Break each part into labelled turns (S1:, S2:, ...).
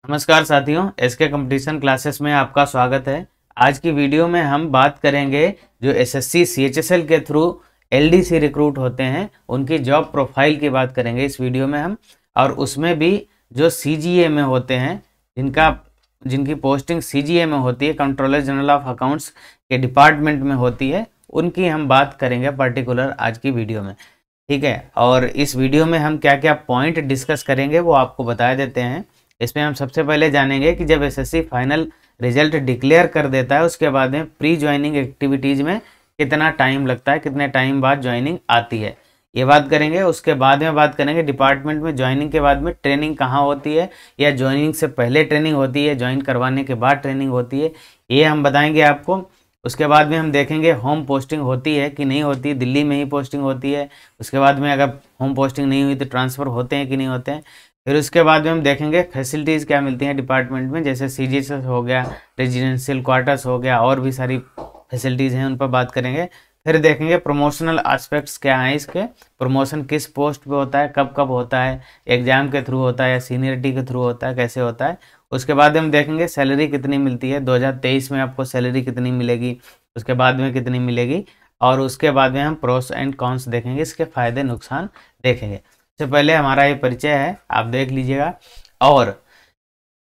S1: नमस्कार साथियों, SK competition classes में आपका स्वागत है। आज की वीडियो में हम बात करेंगे जो एसएससी सीएचएसएल के थ्रू एलडीसी रिक्रूट होते हैं उनकी जॉब प्रोफाइल की बात करेंगे इस वीडियो में हम। और उसमें भी जो सीजीए में होते हैं जिनकी पोस्टिंग सीजीए में होती है, कंट्रोलर जनरल ऑफ अकाउंट्स के डिपार्टमेंट में होती है, उनकी हम बात करेंगे पर्टिकुलर आज की वीडियो में। ठीक है, और इस वीडियो में हम क्या क्या पॉइंट डिस्कस करेंगे वो आपको बता देते हैं। इसमें हम सबसे पहले जानेंगे कि जब एसएससी फाइनल रिजल्ट डिक्लेयर कर देता है उसके बाद में प्री ज्वाइनिंग एक्टिविटीज़ में कितना टाइम लगता है, कितने टाइम बाद ज्वाइनिंग आती है, ये बात करेंगे। उसके बाद में बात करेंगे डिपार्टमेंट में ज्वाइनिंग के बाद में ट्रेनिंग कहाँ होती है, या ज्वाइनिंग से पहले ट्रेनिंग होती है, ज्वाइन करवाने के बाद ट्रेनिंग होती है, ये हम बताएंगे आपको। उसके बाद में हम देखेंगे होम पोस्टिंग होती है कि नहीं होती, दिल्ली में ही पोस्टिंग होती है। उसके बाद में अगर होम पोस्टिंग नहीं हुई तो ट्रांसफ़र होते हैं कि नहीं होते हैं। फिर उसके बाद में हम देखेंगे फैसिलिटीज़ क्या मिलती हैं डिपार्टमेंट में, जैसे सीजीएचएस हो गया, रेजिडेंशियल क्वार्टर्स हो गया, और भी सारी फैसिलिटीज़ हैं उन पर बात करेंगे। फिर देखेंगे प्रमोशनल एस्पेक्ट्स क्या हैं इसके, प्रमोशन किस पोस्ट पे होता है, कब कब होता है, एग्जाम के थ्रू होता है या सीनियरिटी के थ्रू होता है, कैसे होता है। उसके बाद हम देखेंगे सैलरी कितनी मिलती है, 2023 में आपको सैलरी कितनी मिलेगी, उसके बाद में कितनी मिलेगी, और उसके बाद में हम प्रोस एंड कॉन्स देखेंगे, इसके फ़ायदे नुकसान देखेंगे। से पहले हमारा ये परिचय है, आप देख लीजिएगा। और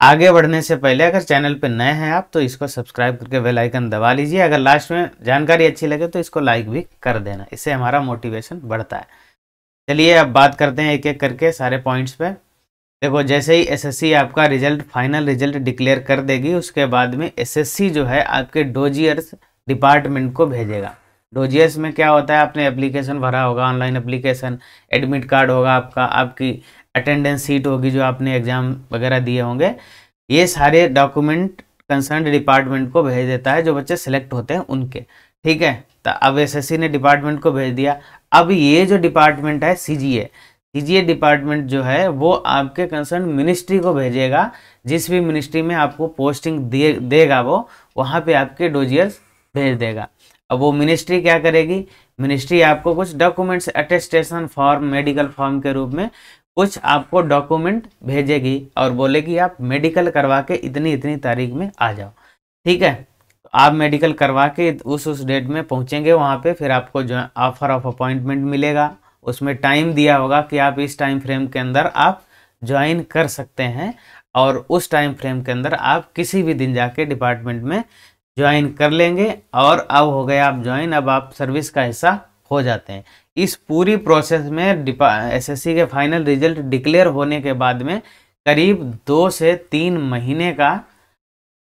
S1: आगे बढ़ने से पहले अगर चैनल पे नए हैं आप तो इसको सब्सक्राइब करके बेल आइकन दबा लीजिए। अगर लास्ट में जानकारी अच्छी लगे तो इसको लाइक भी कर देना, इससे हमारा मोटिवेशन बढ़ता है। चलिए अब बात करते हैं एक एक करके सारे पॉइंट्स पे। देखो, जैसे ही एसएससी आपका रिजल्ट फाइनल रिजल्ट डिक्लेयर कर देगी उसके बाद में एसएससी जो है आपके डोजियर्स डिपार्टमेंट को भेजेगा। डोजियर्स में क्या होता है, आपने एप्लीकेशन भरा होगा, ऑनलाइन एप्लीकेशन, एडमिट कार्ड होगा आपका, आपकी अटेंडेंस सीट होगी जो आपने एग्ज़ाम वगैरह दिए होंगे, ये सारे डॉक्यूमेंट कंसर्न डिपार्टमेंट को भेज देता है जो बच्चे सिलेक्ट होते हैं उनके। ठीक है, तो अब एसएससी ने डिपार्टमेंट को भेज दिया। अब ये जो डिपार्टमेंट है सीजीए डिपार्टमेंट जो है वो आपके कंसर्न मिनिस्ट्री को भेजेगा। जिस भी मिनिस्ट्री में आपको पोस्टिंग देगा वो वहाँ पे आपके डोजियर्स भेज देगा। अब वो मिनिस्ट्री क्या करेगी, मिनिस्ट्री आपको कुछ documents, attestation form, medical form के रूप में कुछ आपको डॉक्यूमेंट भेजेगी और बोलेगी आप मेडिकल करवा के इतनी इतनी तारीख में आ जाओ। ठीक है, तो आप मेडिकल करवा के उस डेट में पहुँचेंगे वहाँ पे, फिर आपको जो ऑफर ऑफ अपॉइंटमेंट मिलेगा। उसमें टाइम दिया होगा कि आप इस टाइम फ्रेम के अंदर आप ज्वाइन कर सकते हैं, और उस टाइम फ्रेम के अंदर आप किसी भी दिन जाके डिपार्टमेंट में ज्वाइन कर लेंगे, और अब हो गए आप ज्वाइन, अब आप सर्विस का हिस्सा हो जाते हैं। इस पूरी प्रोसेस में एसएससी के फाइनल रिजल्ट डिक्लेयर होने के बाद में करीब 2 से 3 महीने का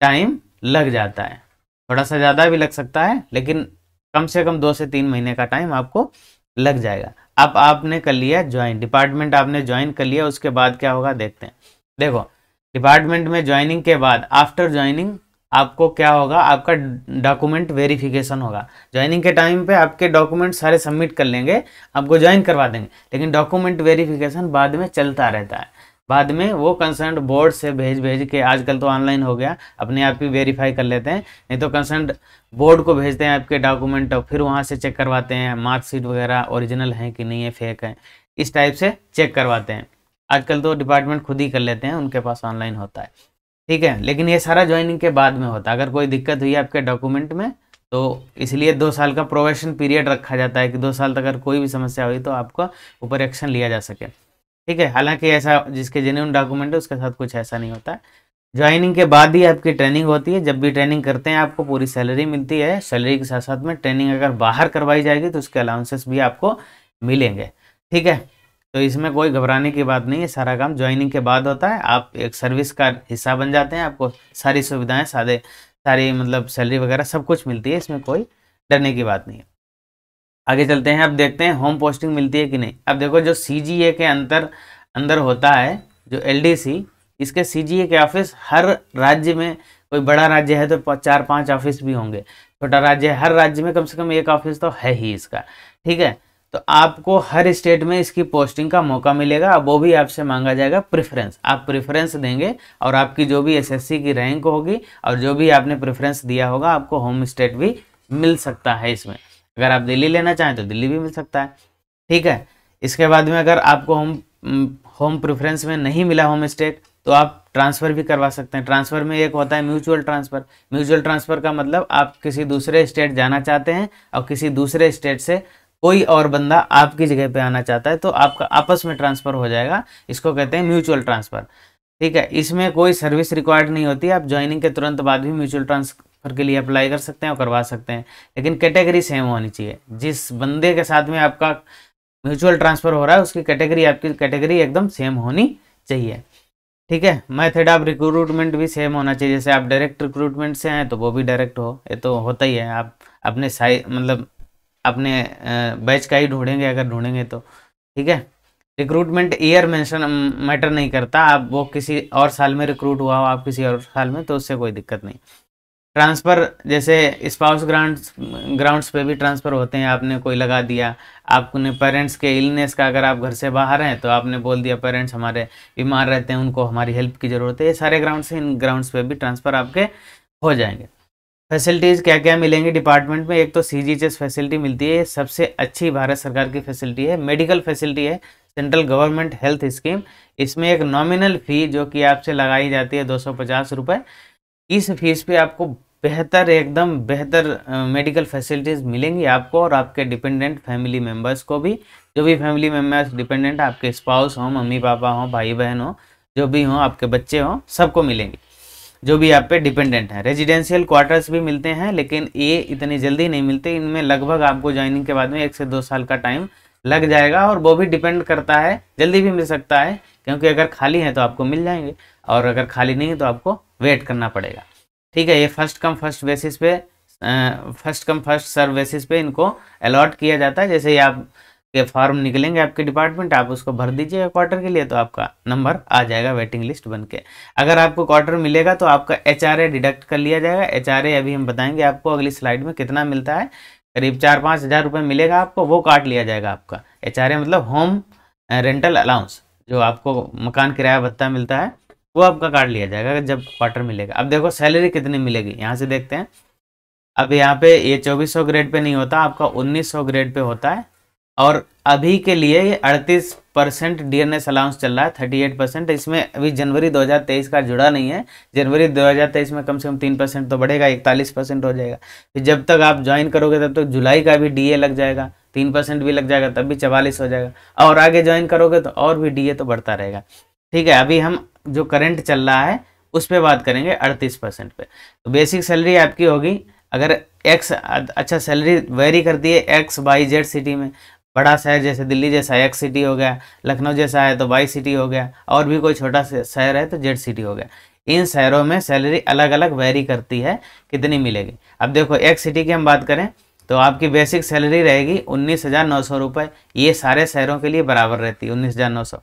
S1: टाइम लग जाता है। थोड़ा सा ज़्यादा भी लग सकता है, लेकिन कम से कम 2 से 3 महीने का टाइम आपको लग जाएगा। अब आपने कर लिया ज्वाइन, डिपार्टमेंट आपने ज्वाइन कर लिया, उसके बाद क्या होगा देखते हैं। देखो, डिपार्टमेंट में ज्वाइनिंग के बाद आफ्टर ज्वाइनिंग आपको क्या होगा, आपका डॉक्यूमेंट वेरिफिकेशन होगा। ज्वाइनिंग के टाइम पे आपके डॉक्यूमेंट सारे सबमिट कर लेंगे, आपको ज्वाइन करवा देंगे, लेकिन डॉक्यूमेंट वेरिफिकेशन बाद में चलता रहता है। बाद में वो कंसर्न बोर्ड से भेज के, आजकल तो ऑनलाइन हो गया, अपने आप ही वेरीफाई कर लेते हैं, नहीं तो कंसर्न बोर्ड को भेजते हैं आपके डॉक्यूमेंट, और फिर वहाँ से चेक करवाते हैं मार्कशीट वगैरह ओरिजिनल हैं कि नहीं है, फेक है, इस टाइप से चेक करवाते हैं। आजकल तो डिपार्टमेंट खुद ही कर लेते हैं, उनके पास ऑनलाइन होता है। ठीक है, लेकिन ये सारा ज्वाइनिंग के बाद में होता है। अगर कोई दिक्कत हुई आपके डॉक्यूमेंट में तो इसलिए 2 साल का प्रोबेशन पीरियड रखा जाता है कि 2 साल तक अगर कोई भी समस्या हुई तो आपको ऊपर एक्शन लिया जा सके। ठीक है, हालांकि ऐसा जिसके जेन्युइन डॉक्यूमेंट है उसके साथ कुछ ऐसा नहीं होता है। ज्वाइनिंग के बाद ही आपकी ट्रेनिंग होती है। जब भी ट्रेनिंग करते हैं आपको पूरी सैलरी मिलती है। सैलरी के साथ साथ में ट्रेनिंग अगर बाहर करवाई जाएगी तो उसके अलाउंसेस भी आपको मिलेंगे। ठीक है, तो इसमें कोई घबराने की बात नहीं है, सारा काम ज्वाइनिंग के बाद होता है। आप एक सर्विस का हिस्सा बन जाते हैं, आपको सारी सुविधाएं, सारी मतलब सैलरी वगैरह सब कुछ मिलती है, इसमें कोई डरने की बात नहीं है। आगे चलते हैं, अब देखते हैं होम पोस्टिंग मिलती है कि नहीं। अब देखो, जो सीजीए के अंदर होता है जो एलडीसी, इसके सीजीए के ऑफिस हर राज्य में, कोई बड़ा राज्य है तो 4-5 ऑफिस भी होंगे, छोटा राज्य है हर राज्य में कम से कम एक ऑफिस तो है ही इसका। ठीक है, तो आपको हर स्टेट में इसकी पोस्टिंग का मौका मिलेगा। अब वो भी आपसे मांगा जाएगा प्रेफरेंस, आप प्रेफरेंस देंगे, और आपकी जो भी एसएससी की रैंक होगी और जो भी आपने प्रेफरेंस दिया होगा आपको होम स्टेट भी मिल सकता है इसमें। अगर आप दिल्ली लेना चाहें तो दिल्ली भी मिल सकता है। ठीक है, इसके बाद में अगर आपको होम प्रेफरेंस में नहीं मिला होम स्टेट तो आप ट्रांसफ़र भी करवा सकते हैं। ट्रांसफ़र में एक होता है म्यूचुअल ट्रांसफ़र। म्यूचुअल ट्रांसफ़र का मतलब आप किसी दूसरे स्टेट जाना चाहते हैं और किसी दूसरे स्टेट से कोई और बंदा आपकी जगह पे आना चाहता है, तो आपका आपस में ट्रांसफ़र हो जाएगा। इसको कहते हैं म्यूचुअल ट्रांसफ़र। ठीक है, इसमें कोई सर्विस रिक्वायर्ड नहीं होती, आप ज्वाइनिंग के तुरंत बाद भी म्यूचुअल ट्रांसफ़र के लिए अप्लाई कर सकते हैं और करवा सकते हैं। लेकिन कैटेगरी सेम होनी चाहिए। जिस बंदे के साथ में आपका म्यूचुअल ट्रांसफ़र हो रहा है उसकी कैटेगरी, आपकी कैटेगरी एकदम सेम होनी चाहिए। ठीक है, मेथड ऑफ रिक्रूटमेंट भी सेम होना चाहिए। जैसे आप डायरेक्ट रिक्रूटमेंट से हैं तो वो भी डायरेक्ट हो, ये तो होता ही है। आप अपने साइ मतलब अपने बैच का ही ढूंढेंगे अगर ढूंढेंगे तो। ठीक है, रिक्रूटमेंट ईयर मेंशन मैटर नहीं करता, आप वो किसी और साल में रिक्रूट हुआ हो आप किसी और साल में, तो उससे कोई दिक्कत नहीं। ट्रांसफ़र जैसे स्पाउस ग्राउंड्स पे भी ट्रांसफ़र होते हैं। आपने कोई लगा दिया, आपने पेरेंट्स के इलनेस का, अगर आप घर से बाहर हैं तो आपने बोल दिया पेरेंट्स हमारे बीमार रहते हैं, उनको हमारी हेल्प की ज़रूरत है, ये सारे ग्राउंड से इन ग्राउंड्स पे भी ट्रांसफ़र आपके हो जाएंगे। फैसिलिटीज़ क्या क्या मिलेंगी डिपार्टमेंट में? एक तो CGHS फैसिलिटी मिलती है, सबसे अच्छी भारत सरकार की फैसिलिटी है। मेडिकल फैसिलिटी है, सेंट्रल गवर्नमेंट हेल्थ स्कीम। इसमें एक नॉमिनल फ़ी जो कि आपसे लगाई जाती है 250 रुपये। इस फीस पे आपको बेहतर, एकदम बेहतर मेडिकल फैसिलिटीज़ मिलेंगी आपको और आपके डिपेंडेंट फैमिली मेम्बर्स को भी। जो भी फैमिली मेम्बर्स डिपेंडेंट, आपके स्पाउस हों, मम्मी पापा हों, भाई बहन हों, जो भी हों, आपके बच्चे हों, सबको मिलेंगी जो भी आप पे डिपेंडेंट हैं। रेजिडेंशियल क्वार्टर्स भी मिलते हैं, लेकिन ये इतनी जल्दी नहीं मिलते। इनमें लगभग आपको ज्वाइनिंग के बाद में 1 से 2 साल का टाइम लग जाएगा और वो भी डिपेंड करता है, जल्दी भी मिल सकता है, क्योंकि अगर खाली है तो आपको मिल जाएंगे और अगर खाली नहीं है तो आपको वेट करना पड़ेगा। ठीक है, ये फर्स्ट कम फर्स्ट बेसिस पे, first come first serve basis पे इनको अलॉट किया जाता है। जैसे ही आप के फॉर्म निकलेंगे आपके डिपार्टमेंट, आप उसको भर दीजिएगा क्वार्टर के लिए, तो आपका नंबर आ जाएगा वेटिंग लिस्ट बन के। अगर आपको क्वार्टर मिलेगा तो आपका HRA डिडक्ट कर लिया जाएगा। HRA अभी हम बताएंगे आपको अगली स्लाइड में कितना मिलता है। करीब 4-5 हज़ार रुपये मिलेगा आपको, वो काट लिया जाएगा आपका। HRA मतलब होम रेंटल अलाउंस, जो आपको मकान किराया भत्ता मिलता है, वो आपका काट लिया जाएगा जब क्वार्टर मिलेगा। अब देखो सैलरी कितनी मिलेगी, यहाँ से देखते हैं। अब यहाँ पे ये 2400 ग्रेड पे नहीं होता, आपका 1900 ग्रेड पे होता है। और अभी के लिए ये 38% डियरनेस अलाउंस चल रहा है, 38%। इसमें अभी जनवरी 2023 का जुड़ा नहीं है। जनवरी 2023 में कम से कम 3% तो बढ़ेगा, 41% हो जाएगा। फिर जब तक आप ज्वाइन करोगे तब तक जुलाई का भी DA लग जाएगा, 3% भी लग जाएगा, तब भी 44 हो जाएगा। और आगे ज्वाइन करोगे तो और भी DA तो बढ़ता रहेगा। ठीक है, अभी हम जो करंट चल रहा है उस पर बात करेंगे 38% पे। तो बेसिक सैलरी आपकी होगी, अगर एक्स, अच्छा सैलरी वेरी करती है XYZ सिटी में। बड़ा शहर जैसे दिल्ली जैसा X सिटी हो गया, लखनऊ जैसा है तो Y सिटी हो गया, और भी कोई छोटा शहर है तो Z सिटी हो गया। इन शहरों में सैलरी अलग अलग वेरी करती है, कितनी मिलेगी। अब देखो X सिटी की हम बात करें तो आपकी बेसिक सैलरी रहेगी 19,900 रुपये। ये सारे शहरों के लिए बराबर रहती है 19,900।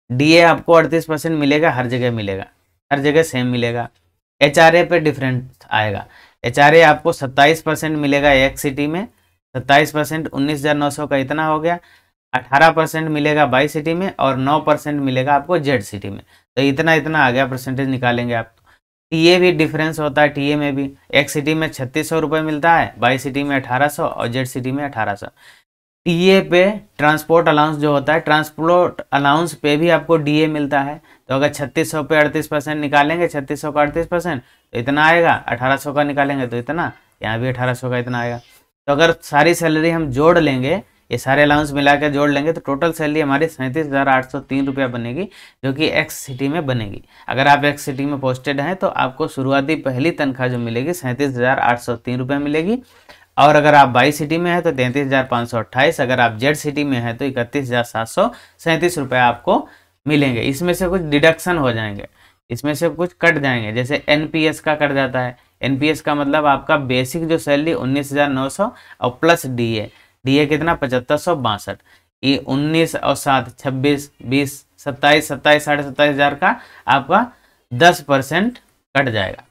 S1: DA आपको 38% मिलेगा, हर जगह मिलेगा, हर जगह सेम मिलेगा। HRA पे डिफरेंट आएगा। HRA आपको 27% मिलेगा एक सिटी में, 27% 19,900 का इतना हो गया। 18% मिलेगा बाई सिटी में और 9% मिलेगा आपको जेड सिटी में। तो इतना इतना आ गया, परसेंटेज निकालेंगे आप। टीए भी डिफरेंस होता है, टीए में भी एक सिटी में 3600 रुपये मिलता है, बाई सिटी में 1800 और जेड सिटी में 1800। टीए पे ट्रांसपोर्ट अलाउंस जो होता है, ट्रांसपोर्ट अलाउंस पे भी आपको डीए मिलता है। तो अगर 3600 पे 38% निकालेंगे, 3600 का 38% तो इतना आएगा, 1800 का निकालेंगे तो इतना, यहाँ भी 1800 का इतना आएगा। तो अगर सारी सैलरी हम जोड़ लेंगे, ये सारे अलाउंस मिला के जोड़ लेंगे, तो टोटल सैलरी हमारी 37,803 रुपया बनेगी, जो कि एक्स सिटी में बनेगी। अगर आप एक्स सिटी में पोस्टेड हैं तो आपको शुरुआती पहली तनख्वाह जो मिलेगी 37,803 रुपये मिलेगी। और अगर आप बाई सिटी में है तो 33,528, अगर आप जेड सिटी में है तो 31,737 रुपये आपको मिलेंगे। इसमें से कुछ डिडक्शन हो जाएंगे, इसमें से कुछ कट जाएंगे, जैसे एनपीएस का कट जाता है। एनपीएस का मतलब आपका बेसिक जो सैलरी 19,900 और प्लस डीए, डीए कितना 7,562, ये 19 और 7 26 20 27 27 साढ़े 27,000 का आपका 10% कट जाएगा।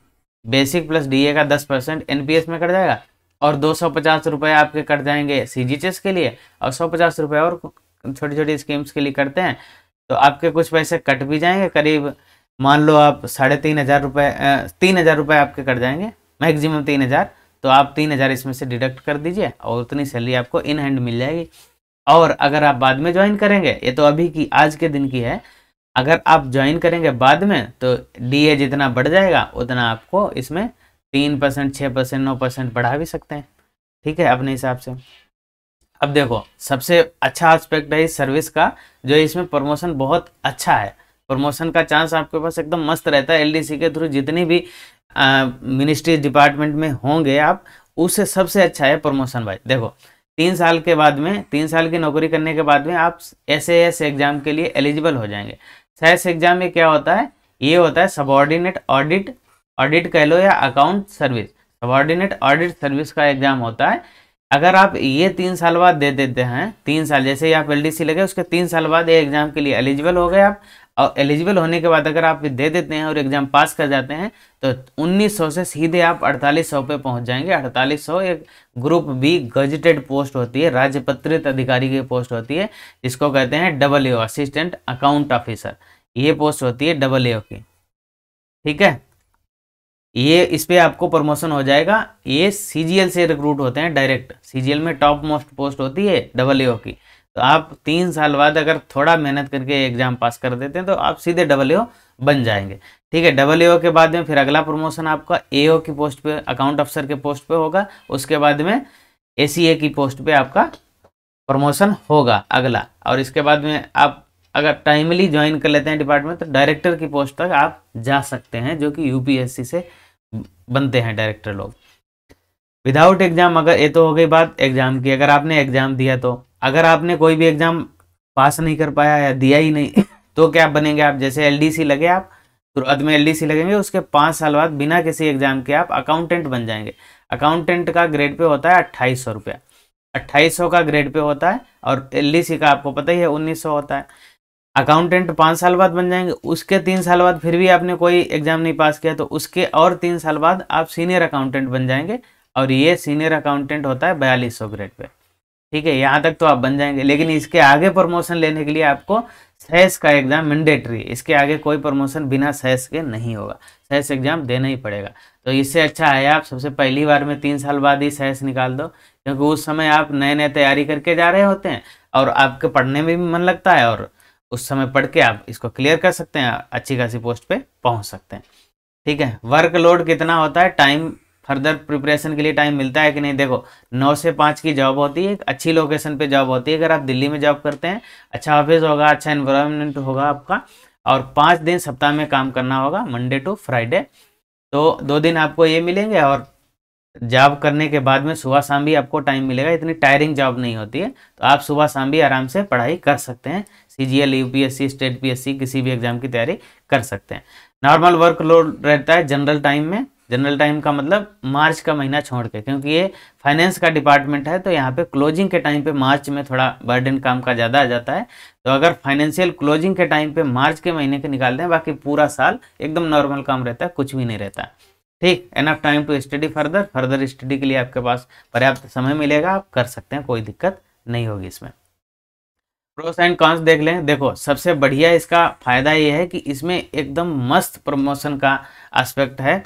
S1: बेसिक प्लस डीए का 10% एनपीएस में कट जाएगा और 250 रुपये आपके कट जाएंगे सीजीएचएस के लिए, और 150 रुपये और छोटी छोटी स्कीम्स के लिए करते हैं, तो आपके कुछ पैसे कट भी जाएंगे। करीब मान लो आप 3,500 रुपये 3,000 रुपये आपके कट जाएंगे, मैक्सिमम 3,000, तो आप 3,000 इसमें से डिडक्ट कर दीजिए और उतनी सैलरी आपको इन हैंड मिल जाएगी। और अगर आप बाद में ज्वाइन करेंगे, ये तो अभी की आज के दिन की है, अगर आप ज्वाइन करेंगे बाद में तो DA जितना बढ़ जाएगा उतना आपको इसमें 3%, 6%, 9% बढ़ा भी सकते हैं, ठीक है, अपने हिसाब से। अब देखो सबसे अच्छा एस्पेक्ट है इस सर्विस का, जो इसमें प्रमोशन बहुत अच्छा है, प्रमोशन का चांस आपके पास एकदम मस्त रहता है। LDC के थ्रू जितनी भी मिनिस्ट्री डिपार्टमेंट में होंगे आप, उससे सबसे अच्छा है प्रमोशन भाई। देखो 3 साल के बाद में, 3 साल की नौकरी करने के बाद में आप SAS एग्जाम के लिए एलिजिबल हो जाएंगे। SAS एग्जाम में क्या होता है, ये होता है सबॉर्डिनेट ऑडिट, ऑडिट कह लो या account service, subordinate audit service का एग्जाम होता है। अगर आप ये 3 साल बाद दे देते हैं, 3 साल जैसे ही आप LDC लगे उसके 3 साल बाद ये एग्जाम के लिए एलिजिबल हो गए आप, और एलिजिबल होने के बाद अगर आप दे देते हैं और एग्जाम पास कर जाते हैं तो 1900 से सीधे आप 4800 पे पहुंच जाएंगे। 4800 एक ग्रुप B गजेटेड पोस्ट होती है, राज्यपत्रित अधिकारी की पोस्ट होती है, जिसको कहते हैं AAO, असिस्टेंट अकाउंट ऑफिसर। ये पोस्ट होती है AAO की, ठीक है। ये इस पे आपको प्रमोशन हो जाएगा। ये CGL से रिक्रूट होते हैं डायरेक्ट, CGL में टॉप मोस्ट पोस्ट होती है AAO की। तो आप 3 साल बाद अगर थोड़ा मेहनत करके एग्जाम पास कर देते हैं तो आप सीधे AAO बन जाएंगे, ठीक है। AAO के बाद में फिर अगला प्रमोशन आपका AO की पोस्ट पे, अकाउंट अफसर के पोस्ट पे होगा। उसके बाद में ACA की पोस्ट पे आपका प्रमोशन होगा अगला, और इसके बाद में आप अगर टाइमली ज्वाइन कर लेते हैं डिपार्टमेंट तो डायरेक्टर की पोस्ट तक आप जा सकते हैं, जो कि UPSC से बनते हैं डायरेक्टर लोग विदाउट एग्जाम। अगर ये तो हो गई बात एग्जाम की, अगर आपने एग्जाम दिया तो अगर आपने कोई भी एग्जाम पास नहीं कर पाया या दिया ही नहीं तो क्या बनेंगे आप, जैसे LDC लगे आप, शुरुआत में LDC लगेंगे, उसके 5 साल बाद बिना किसी एग्जाम के आप अकाउंटेंट बन जाएंगे। अकाउंटेंट का ग्रेड पे होता है 2800 रुपया, 2800 का ग्रेड पे होता है, और LDC का आपको पता ही है 1900 होता है। अकाउंटेंट 5 साल बाद बन जाएंगे, उसके 3 साल बाद फिर भी आपने कोई एग्जाम नहीं पास किया तो उसके और 3 साल बाद आप सीनियर अकाउंटेंट बन जाएंगे, और ये सीनियर अकाउंटेंट होता है 4200 ग्रेड पे, ठीक है। यहाँ तक तो आप बन जाएंगे, लेकिन इसके आगे प्रमोशन लेने के लिए आपको SAS का एग्जाम मैंडेटरी है। इसके आगे कोई प्रमोशन बिना SAS के नहीं होगा, SAS एग्जाम देना ही पड़ेगा। तो इससे अच्छा है आप सबसे पहली बार में 3 साल बाद ही SAS निकाल दो, क्योंकि उस समय आप नए नए तैयारी करके जा रहे होते हैं और आपके पढ़ने में भी मन लगता है, और उस समय पढ़ के आप इसको क्लियर कर सकते हैं, अच्छी खासी पोस्ट पे पहुंच सकते हैं, ठीक है। वर्कलोड कितना होता है, टाइम फर्दर प्रिपरेशन के लिए टाइम मिलता है कि नहीं, देखो 9 से 5 की जॉब होती है, एक अच्छी लोकेशन पे जॉब होती है। अगर आप दिल्ली में जॉब करते हैं, अच्छा ऑफिस होगा, अच्छा एनवायरनमेंट होगा आपका, और 5 दिन सप्ताह में काम करना होगा, मंडे टू फ्राइडे। तो 2 दिन आपको ये मिलेंगे, और जॉब करने के बाद में सुबह शाम भी आपको टाइम मिलेगा। इतनी टायरिंग जॉब नहीं होती है, तो आप सुबह शाम भी आराम से पढ़ाई कर सकते हैं। CGL, UPSC, स्टेट PSC किसी भी एग्जाम की तैयारी कर सकते हैं। नॉर्मल वर्कलोड रहता है जनरल टाइम में, जनरल टाइम का मतलब मार्च का महीना छोड़ के, क्योंकि ये फाइनेंस का डिपार्टमेंट है, तो यहाँ पे क्लोजिंग के टाइम पे मार्च में थोड़ा बर्डन काम का ज़्यादा आ जाता है। तो अगर फाइनेंशियल क्लोजिंग के टाइम पे मार्च के महीने के निकालते हैं, बाकी पूरा साल एकदम नॉर्मल काम रहता है, कुछ भी नहीं रहता, ठीक। Enough time to study further, further study के लिए आपके पास पर्याप्त समय मिलेगा, आप कर सकते हैं, कोई दिक्कत नहीं होगी इसमें। प्रोस एंड कॉन्स देख लें। देखो सबसे बढ़िया इसका फायदा ये है कि इसमें एकदम मस्त प्रमोशन का एस्पेक्ट है।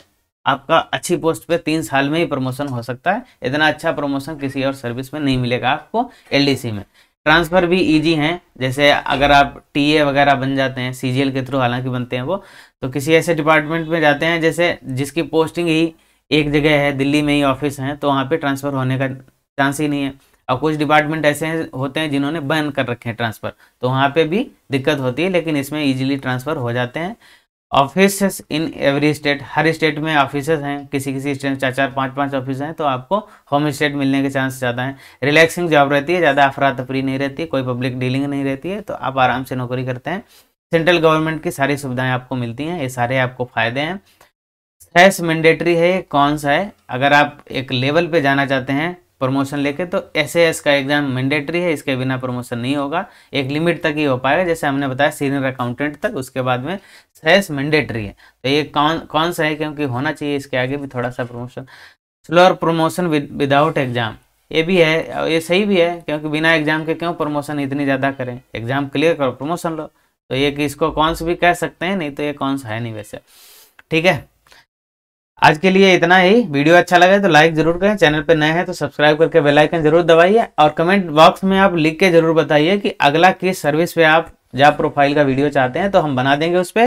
S1: आपका अच्छी पोस्ट पे 3 साल में ही प्रमोशन हो सकता है। इतना अच्छा प्रमोशन किसी और सर्विस में नहीं मिलेगा आपको LDC में। ट्रांसफ़र भी इजी हैं, जैसे अगर आप TA वगैरह बन जाते हैं CGL के थ्रू, हालांकि बनते हैं वो, तो किसी ऐसे डिपार्टमेंट में जाते हैं जैसे जिसकी पोस्टिंग ही एक जगह है, दिल्ली में ही ऑफिस है, तो वहाँ पे ट्रांसफ़र होने का चांस ही नहीं है। और कुछ डिपार्टमेंट ऐसे होते हैं जिन्होंने बैन कर रखे हैं ट्रांसफ़र, तो वहाँ पे भी दिक्कत होती है, लेकिन इसमें ईजिली ट्रांसफ़र हो जाते हैं। Office in every state, her state में ऑफिस हैं, किसी किसी स्टेट में 4-4, 5-5 ऑफिस हैं, तो आपको होम स्टेट मिलने के चांस ज़्यादा हैं। रिलैक्सिंग जॉब रहती है, ज़्यादा अफरा तफरी नहीं रहती है, कोई पब्लिक डीलिंग नहीं रहती है, तो आप आराम से नौकरी करते हैं। सेंट्रल गवर्नमेंट की सारी सुविधाएं आपको मिलती हैं, ये सारे आपको फ़ायदे हैं। SAS मैंडेटरी है, कौन सा है, अगर आप एक लेवल पे जाना चाहते हैं प्रमोशन लेके तो SAS का एग्जाम मैंडेटरी है, इसके बिना प्रमोशन नहीं होगा। एक लिमिट तक ही हो पाएगा, जैसे हमने बताया सीनियर अकाउंटेंट तक, उसके बाद में SAS मैंडेटरी है। तो ये कौन सा है, क्योंकि होना चाहिए इसके आगे भी थोड़ा सा promotion. Slower promotion without exam, ये भी है, ये सही भी है, क्योंकि बिना एग्जाम के क्यों प्रमोशन इतनी ज़्यादा करें, एग्जाम क्लियर करो प्रमोशन लो। तो ये कि इसको कौन सा भी कह सकते हैं, नहीं तो ये कौन सा है नहीं वैसे, ठीक है। आज के लिए इतना ही। वीडियो अच्छा लगे तो लाइक जरूर करें, चैनल पे नए हैं तो सब्सक्राइब करके बेल आइकन जरूर दबाइए, और कमेंट बॉक्स में आप लिख के जरूर बताइए कि अगला किस सर्विस पे आप जॉब प्रोफाइल का वीडियो चाहते हैं तो हम बना देंगे उस पर।